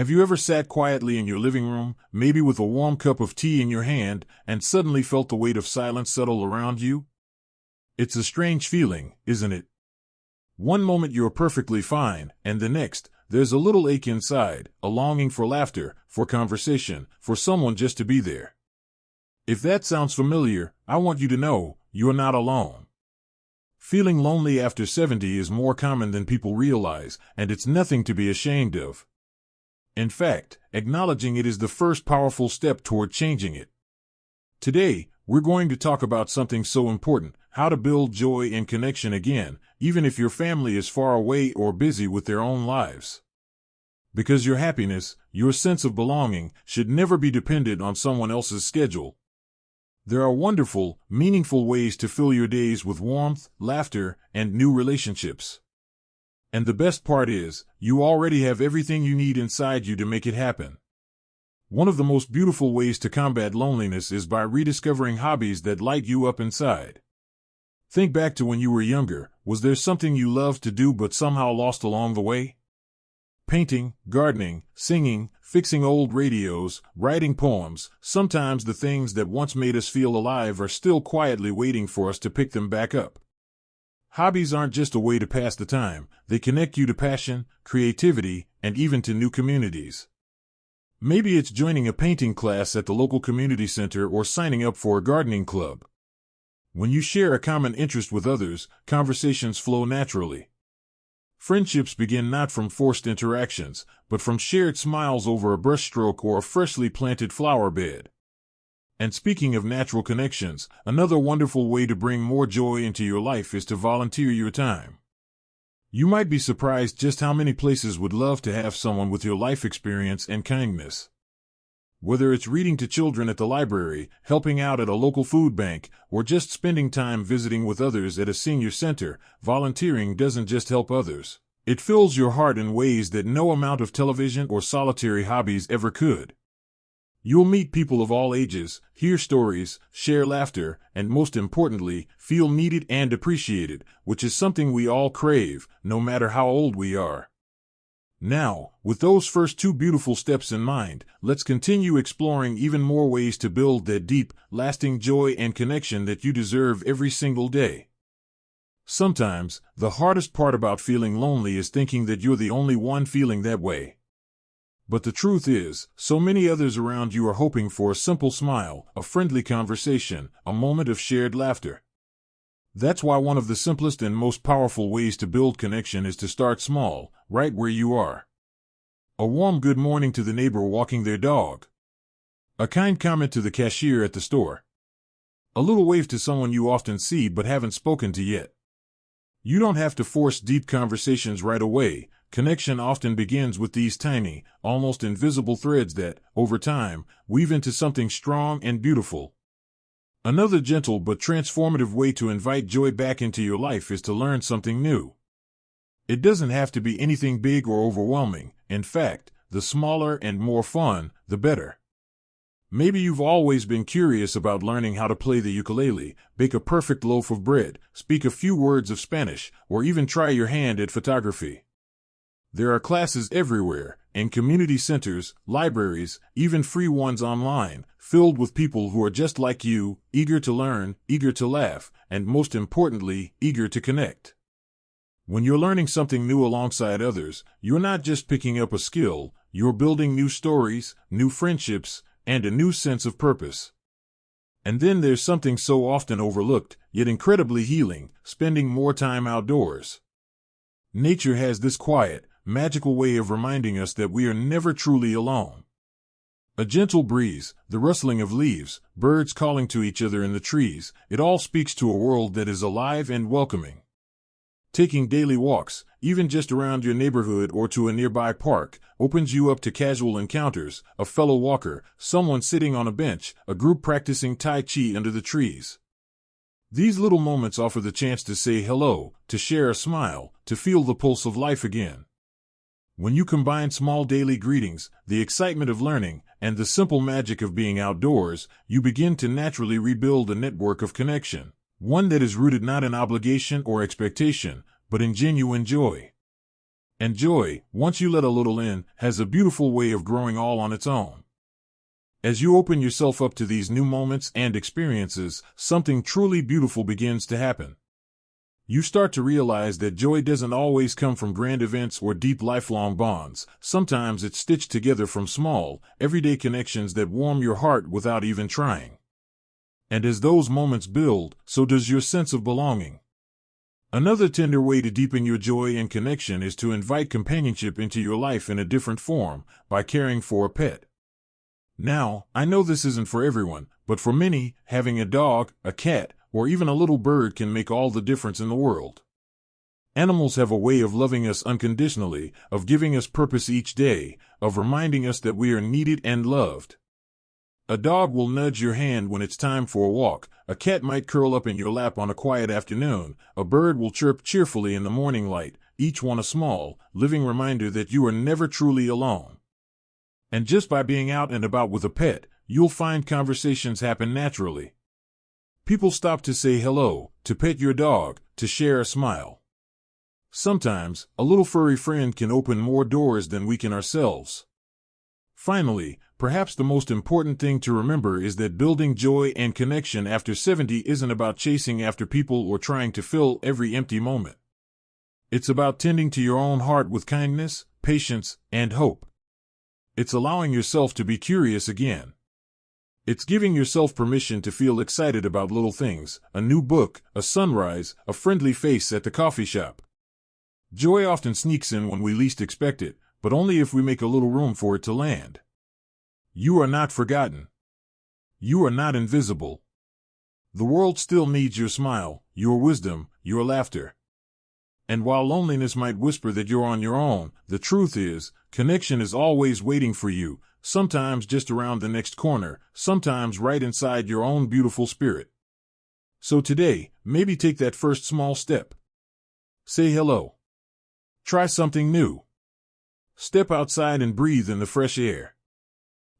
Have you ever sat quietly in your living room, maybe with a warm cup of tea in your hand, and suddenly felt the weight of silence settle around you? It's a strange feeling, isn't it? One moment you're perfectly fine, and the next, there's a little ache inside, a longing for laughter, for conversation, for someone just to be there. If that sounds familiar, I want you to know, you're not alone. Feeling lonely after 70 is more common than people realize, and it's nothing to be ashamed of. In fact, acknowledging it is the first powerful step toward changing it. Today, we're going to talk about something so important, how to build joy and connection again, even if your family is far away or busy with their own lives. Because your happiness, your sense of belonging, should never be dependent on someone else's schedule. There are wonderful, meaningful ways to fill your days with warmth, laughter, and new relationships. And the best part is, you already have everything you need inside you to make it happen. One of the most beautiful ways to combat loneliness is by rediscovering hobbies that light you up inside. Think back to when you were younger. Was there something you loved to do but somehow lost along the way? Painting, gardening, singing, fixing old radios, writing poems, sometimes the things that once made us feel alive are still quietly waiting for us to pick them back up. Hobbies aren't just a way to pass the time, they connect you to passion, creativity, and even to new communities. Maybe it's joining a painting class at the local community center or signing up for a gardening club. When you share a common interest with others, conversations flow naturally. Friendships begin not from forced interactions, but from shared smiles over a brushstroke or a freshly planted flower bed. And speaking of natural connections, another wonderful way to bring more joy into your life is to volunteer your time. You might be surprised just how many places would love to have someone with your life experience and kindness. Whether it's reading to children at the library, helping out at a local food bank, or just spending time visiting with others at a senior center, volunteering doesn't just help others. It fills your heart in ways that no amount of television or solitary hobbies ever could. You'll meet people of all ages, hear stories, share laughter, and most importantly, feel needed and appreciated, which is something we all crave, no matter how old we are. Now, with those first two beautiful steps in mind, let's continue exploring even more ways to build that deep, lasting joy and connection that you deserve every single day. Sometimes, the hardest part about feeling lonely is thinking that you're the only one feeling that way. But the truth is, so many others around you are hoping for a simple smile, a friendly conversation, a moment of shared laughter. That's why one of the simplest and most powerful ways to build connection is to start small, right where you are. A warm good morning to the neighbor walking their dog. A kind comment to the cashier at the store. A little wave to someone you often see but haven't spoken to yet. You don't have to force deep conversations right away. Connection often begins with these tiny, almost invisible threads that, over time, weave into something strong and beautiful. Another gentle but transformative way to invite joy back into your life is to learn something new. It doesn't have to be anything big or overwhelming. In fact, the smaller and more fun, the better. Maybe you've always been curious about learning how to play the ukulele, bake a perfect loaf of bread, speak a few words of Spanish, or even try your hand at photography. There are classes everywhere, in community centers, libraries, even free ones online, filled with people who are just like you, eager to learn, eager to laugh, and most importantly, eager to connect. When you're learning something new alongside others, you're not just picking up a skill, you're building new stories, new friendships, and a new sense of purpose. And then there's something so often overlooked, yet incredibly healing, spending more time outdoors. Nature has this quiet, magical way of reminding us that we are never truly alone. A gentle breeze, the rustling of leaves, birds calling to each other in the trees, it all speaks to a world that is alive and welcoming. Taking daily walks, even just around your neighborhood or to a nearby park, opens you up to casual encounters, a fellow walker, someone sitting on a bench, a group practicing Tai Chi under the trees. These little moments offer the chance to say hello, to share a smile, to feel the pulse of life again. When you combine small daily greetings, the excitement of learning, and the simple magic of being outdoors, you begin to naturally rebuild a network of connection, one that is rooted not in obligation or expectation, but in genuine joy. And joy, once you let a little in, has a beautiful way of growing all on its own. As you open yourself up to these new moments and experiences, something truly beautiful begins to happen. You start to realize that joy doesn't always come from grand events or deep lifelong bonds. Sometimes it's stitched together from small, everyday connections that warm your heart without even trying. And as those moments build, so does your sense of belonging. Another tender way to deepen your joy and connection is to invite companionship into your life in a different form, by caring for a pet. Now, I know this isn't for everyone, but for many, having a dog, a cat, or even a little bird can make all the difference in the world. Animals have a way of loving us unconditionally, of giving us purpose each day, of reminding us that we are needed and loved. A dog will nudge your hand when it's time for a walk, a cat might curl up in your lap on a quiet afternoon, a bird will chirp cheerfully in the morning light, each one a small, living reminder that you are never truly alone. And just by being out and about with a pet, you'll find conversations happen naturally. People stop to say hello, to pet your dog, to share a smile. Sometimes, a little furry friend can open more doors than we can ourselves. Finally, perhaps the most important thing to remember is that building joy and connection after 70 isn't about chasing after people or trying to fill every empty moment. It's about tending to your own heart with kindness, patience, and hope. It's allowing yourself to be curious again. It's giving yourself permission to feel excited about little things, a new book, a sunrise, a friendly face at the coffee shop. Joy often sneaks in when we least expect it, but only if we make a little room for it to land. You are not forgotten. You are not invisible. The world still needs your smile, your wisdom, your laughter. And while loneliness might whisper that you're on your own, the truth is, connection is always waiting for you, sometimes just around the next corner, sometimes right inside your own beautiful spirit. So today, maybe take that first small step. Say hello. Try something new. Step outside and breathe in the fresh air.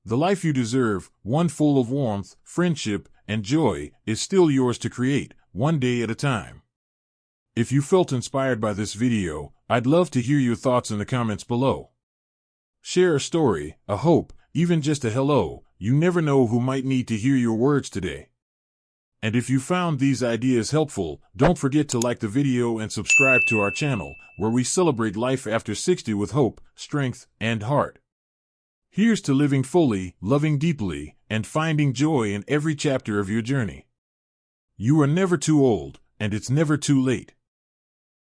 The life you deserve, one full of warmth, friendship, and joy, is still yours to create, one day at a time. If you felt inspired by this video, I'd love to hear your thoughts in the comments below. Share a story, a hope, even just a hello. You never know who might need to hear your words today. And if you found these ideas helpful, don't forget to like the video and subscribe to our channel, where we celebrate life after 60 with hope, strength, and heart. Here's to living fully, loving deeply, and finding joy in every chapter of your journey. You are never too old, and it's never too late.